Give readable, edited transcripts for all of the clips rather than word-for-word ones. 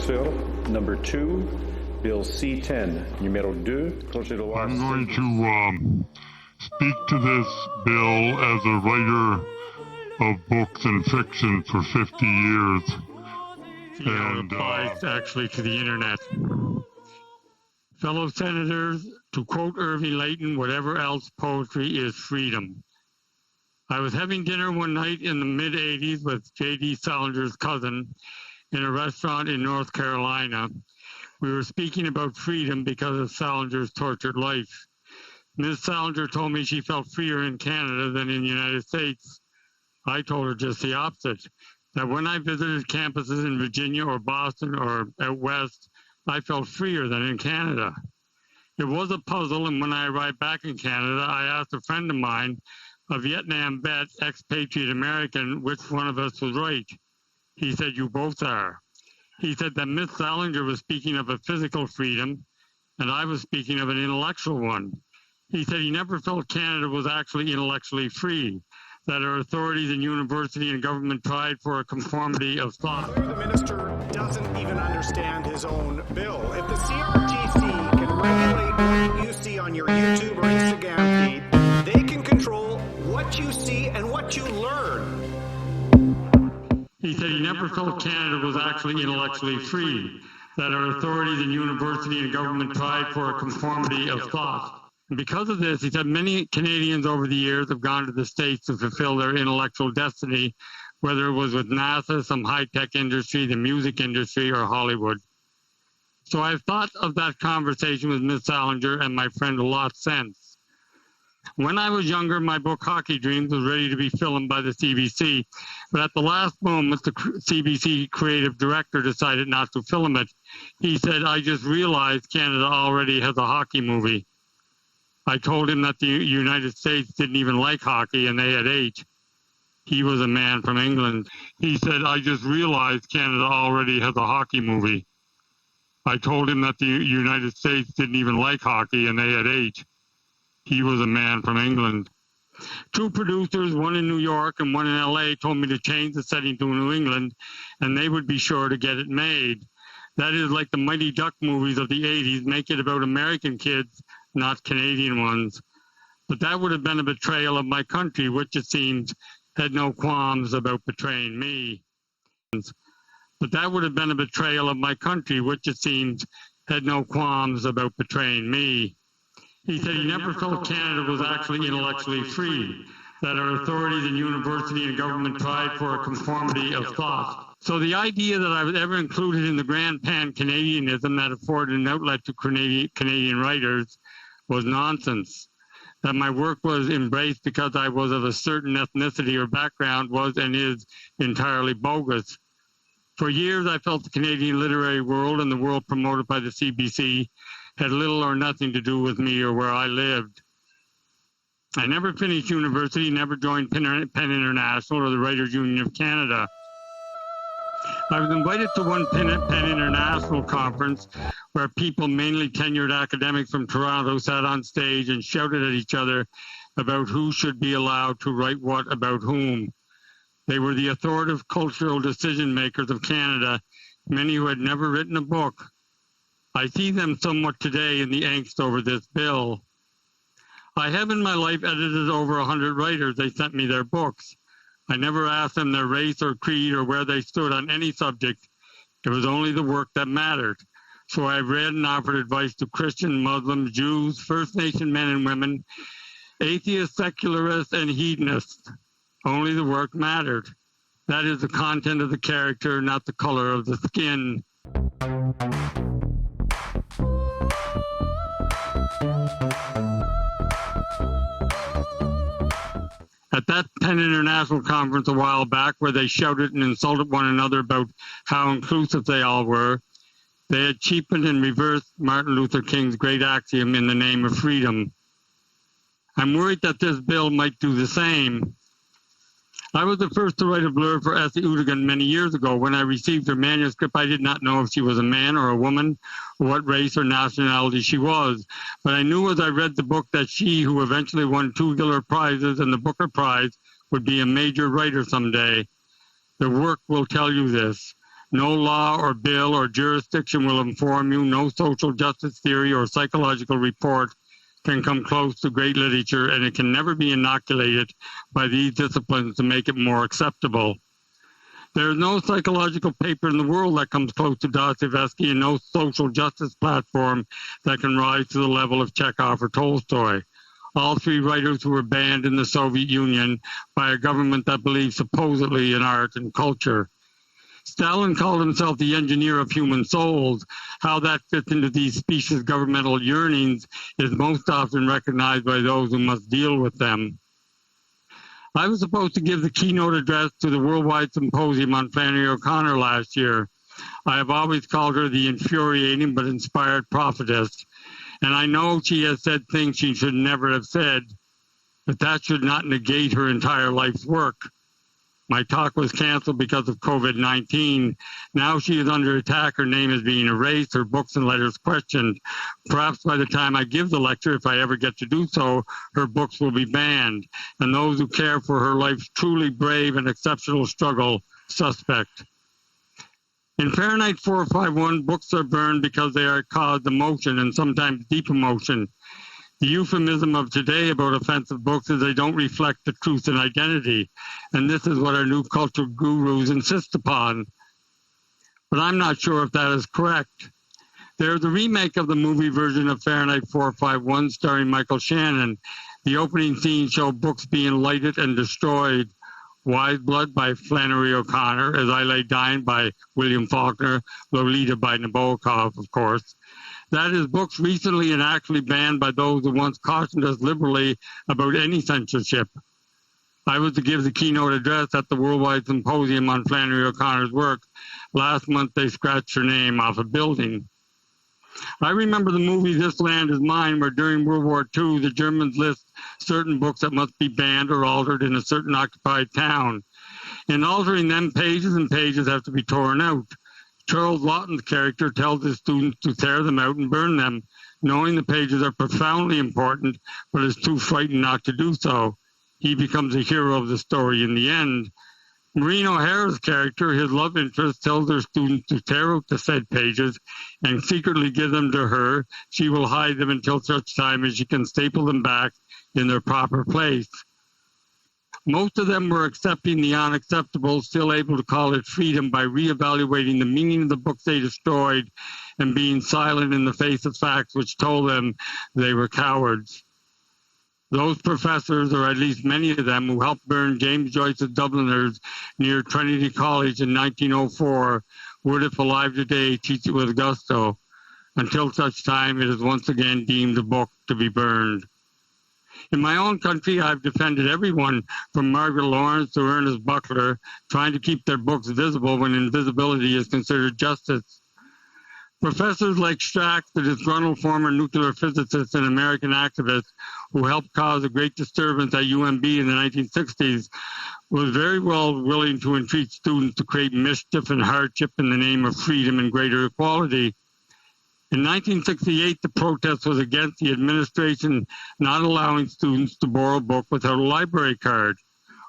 excerpt number 2, Bill C-10, numéro 2, projet de loi. I'm going to speak to this bill as a writer of books and fiction for 50 years. And applies actually to the internet. Fellow senators, to quote Irving Layton, whatever else, poetry is freedom. I was having dinner one night in the mid-'80s with J.D. Salinger's cousin in a restaurant in North Carolina. We were speaking about freedom because of Salinger's tortured life. Ms. Salinger told me she felt freer in Canada than in the United States. I told her just the opposite, that when I visited campuses in Virginia or Boston or out west, I felt freer than in Canada. It was a puzzle, and when I arrived back in Canada, I asked a friend of mine, a Vietnam vet, expatriate American, which one of us was right. He said, you both are. He said that Miss Salinger was speaking of a physical freedom, and I was speaking of an intellectual one. He said he never felt Canada was actually intellectually free, that our authorities in university and government tried for a conformity of thought. The minister doesn't even understand his own bill. If the CRTC can regulate what you see on your YouTube or Instagram feed, they can control what you see and what you learn. He said he never felt Canada was actually intellectually free, that our authorities in university and government tried for a conformity of thought. And because of this, he said many Canadians over the years have gone to the States to fulfill their intellectual destiny, whether it was with NASA, some high-tech industry, the music industry, or Hollywood. So I've thought of that conversation with Ms. Salinger and my friend a lot since. When I was younger, my book Hockey Dreams was ready to be filmed by the CBC, but at the last moment, the CBC creative director decided not to film it. He said, I just realized Canada already has a hockey movie. I told him that the United States didn't even like hockey and they had 8. He was a man from England. He said, I just realized Canada already has a hockey movie. I told him that the United States didn't even like hockey and they had 8. He was a man from England. 2 producers, one in New York and one in LA, told me to change the setting to New England and they would be sure to get it made. That is like the Mighty Duck movies of the 80s, make it about American kids, not Canadian ones. But that would have been a betrayal of my country, which it seems had no qualms about betraying me. But that would have been a betrayal of my country, which it seems had no qualms about betraying me. He said he never felt Canada was actually intellectually free, that our authorities in university and government tried for a conformity of thought. So the idea that I was ever included in the grand pan-Canadianism that afforded an outlet to Canadian writers was nonsense. That my work was embraced because I was of a certain ethnicity or background was and is entirely bogus. For years, I felt the Canadian literary world and the world promoted by the CBC had little or nothing to do with me or where I lived. I never finished university, never joined PEN International or the Writers' Union of Canada. I was invited to one PEN International conference where people, mainly tenured academics from Toronto, sat on stage and shouted at each other about who should be allowed to write what about whom. They were the authoritative cultural decision makers of Canada, many who had never written a book. I see them somewhat today in the angst over this bill. I have in my life edited over 100 writers. They sent me their books. I never asked them their race or creed or where they stood on any subject. It was only the work that mattered. So I read and offered advice to Christian, Muslims, Jews, First Nation men and women, atheists, secularists, and hedonists. Only the work mattered. That is the content of the character, not the color of the skin. At that PEN International conference a while back where they shouted and insulted one another about how inclusive they all were, they had cheapened and reversed Martin Luther King's great axiom in the name of freedom. I'm worried that this bill might do the same. I was the first to write a blurb for Essie Udigan many years ago. When I received her manuscript, I did not know if she was a man or a woman, or what race or nationality she was. But I knew as I read the book that she, who eventually won 2 Giller Prizes and the Booker Prize, would be a major writer someday. The work will tell you this. No law or bill or jurisdiction will inform you. No social justice theory or psychological report can come close to great literature, and it can never be inoculated by these disciplines to make it more acceptable. There is no psychological paper in the world that comes close to Dostoevsky, and no social justice platform that can rise to the level of Chekhov or Tolstoy. All three writers who were banned in the Soviet Union by a government that believed supposedly in art and culture. Stalin called himself the engineer of human souls. How that fits into these specious governmental yearnings is most often recognized by those who must deal with them. I was supposed to give the keynote address to the Worldwide Symposium on Flannery O'Connor last year. I have always called her the infuriating but inspired prophetess, and I know she has said things she should never have said, but that should not negate her entire life's work. My talk was canceled because of COVID-19. Now she is under attack. Her name is being erased, her books and letters questioned. Perhaps by the time I give the lecture, if I ever get to do so, her books will be banned. And those who care for her life's truly brave and exceptional struggle, suspect. In Fahrenheit 451, books are burned because they are caused emotion and sometimes deep emotion. The euphemism of today about offensive books is they don't reflect the truth and identity. And this is what our new culture gurus insist upon. But I'm not sure if that is correct. There's a remake of the movie version of Fahrenheit 451 starring Michael Shannon. The opening scene showed books being lighted and destroyed. Wise Blood by Flannery O'Connor, As I Lay Dying by William Faulkner, Lolita by Nabokov, of course. That is, books recently and actually banned by those who once cautioned us liberally about any censorship. I was to give the keynote address at the Worldwide Symposium on Flannery O'Connor's work. Last month, they scratched her name off a building. I remember the movie This Land Is Mine, where during World War II, the Germans list certain books that must be banned or altered in a certain occupied town. In altering them, pages and pages have to be torn out. Charles Lawton's character tells his students to tear them out and burn them, knowing the pages are profoundly important, but is too frightened not to do so. He becomes a hero of the story in the end. Maureen O'Hara's character, his love interest, tells her students to tear out the said pages and secretly give them to her. She will hide them until such time as she can staple them back in their proper place. Most of them were accepting the unacceptable, still able to call it freedom by reevaluating the meaning of the books they destroyed and being silent in the face of facts which told them they were cowards. Those professors, or at least many of them, who helped burn James Joyce's Dubliners near Trinity College in 1904 would, if alive today, teach it with gusto, until such time it is once again deemed a book to be burned. In my own country, I've defended everyone from Margaret Lawrence to Ernest Buckler, trying to keep their books visible when invisibility is considered justice. Professors like Strack, the disgruntled former nuclear physicist and American activist who helped cause a great disturbance at UMB in the 1960s, was very well willing to entreat students to create mischief and hardship in the name of freedom and greater equality. In 1968, the protest was against the administration not allowing students to borrow a book without a library card,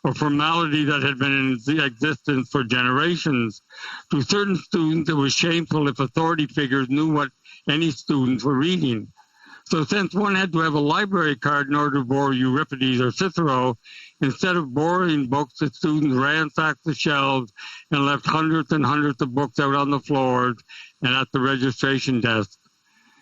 a formality that had been in existence for generations. To certain students, it was shameful if authority figures knew what any students were reading. So since one had to have a library card in order to borrow Euripides or Cicero, instead of borrowing books, the students ransacked the shelves and left hundreds and hundreds of books out on the floors and at the registration desk.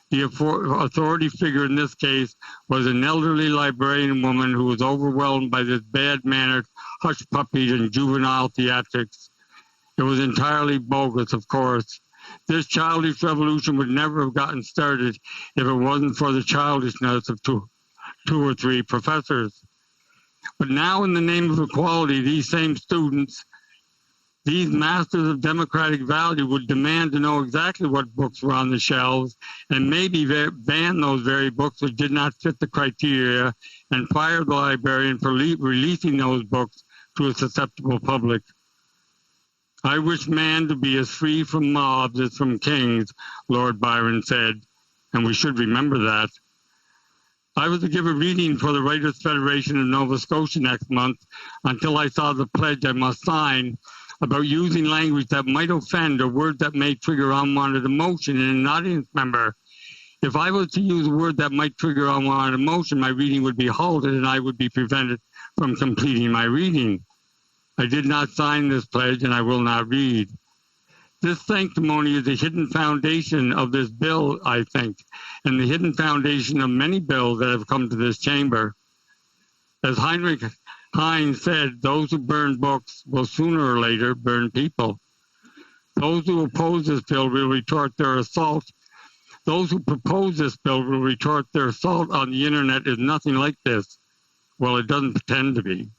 The authority figure in this case was an elderly librarian woman who was overwhelmed by this bad-mannered hush puppies and juvenile theatrics. It was entirely bogus, of course. This childish revolution would never have gotten started if it wasn't for the childishness of two or three professors. But now, in the name of equality, these same students, these masters of democratic value, would demand to know exactly what books were on the shelves and maybe ban those very books which did not fit the criteria and fire the librarian for releasing those books to a susceptible public. I wish man to be as free from mobs as from kings, Lord Byron said, and we should remember that. I was to give a reading for the Writers' Federation of Nova Scotia next month until I saw the pledge I must sign, about using language that might offend or words that may trigger unwanted emotion in an audience member. If I was to use a word that might trigger unwanted emotion, my reading would be halted and I would be prevented from completing my reading. I did not sign this pledge and I will not read. This sanctimony is the hidden foundation of this bill, I think, and the hidden foundation of many bills that have come to this chamber. As Heinrich Heine said, those who burn books will sooner or later burn people. Those who oppose this bill will retort their assault. Those who propose this bill will retort their assault on the internet is nothing like this. Well, it doesn't pretend to be.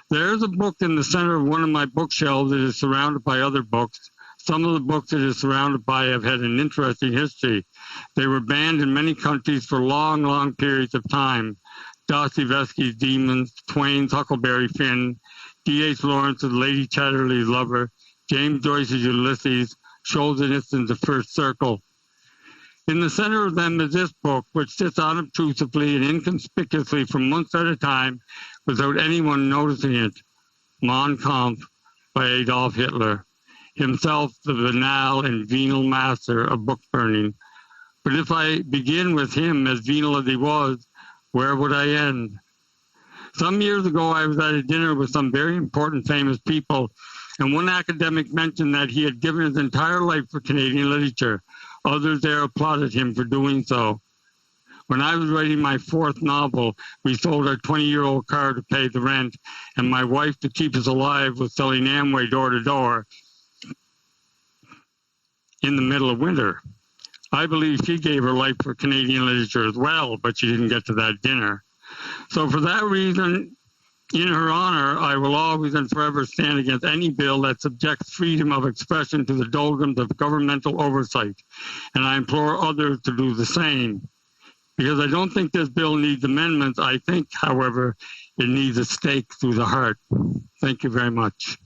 There is a book in the center of one of my bookshelves that is surrounded by other books. Some of the books it is surrounded by have had an interesting history. They were banned in many countries for long, long periods of time. Dostoevsky's Demons, Twain's Huckleberry Finn, D.H. Lawrence's Lady Chatterley's Lover, James Joyce's Ulysses, Solzhenitsyn's The First Circle. In the center of them is this book, which sits unobtrusively and inconspicuously for months at a time without anyone noticing it. Mein Kampf by Adolf Hitler, himself the venal and venal master of book burning. But if I begin with him, as venal as he was, where would I end? Some years ago, I was at a dinner with some very important famous people, and one academic mentioned that he had given his entire life for Canadian literature. Others there applauded him for doing so. When I was writing my fourth novel, we sold our 20-year-old car to pay the rent, and my wife, to keep us alive, was selling Amway door to door in the middle of winter. I believe she gave her life for Canadian literature as well, but she didn't get to that dinner. So for that reason, in her honor, I will always and forever stand against any bill that subjects freedom of expression to the doldrums of governmental oversight. And I implore others to do the same. Because I don't think this bill needs amendments. I think, however, it needs a stake through the heart. Thank you very much.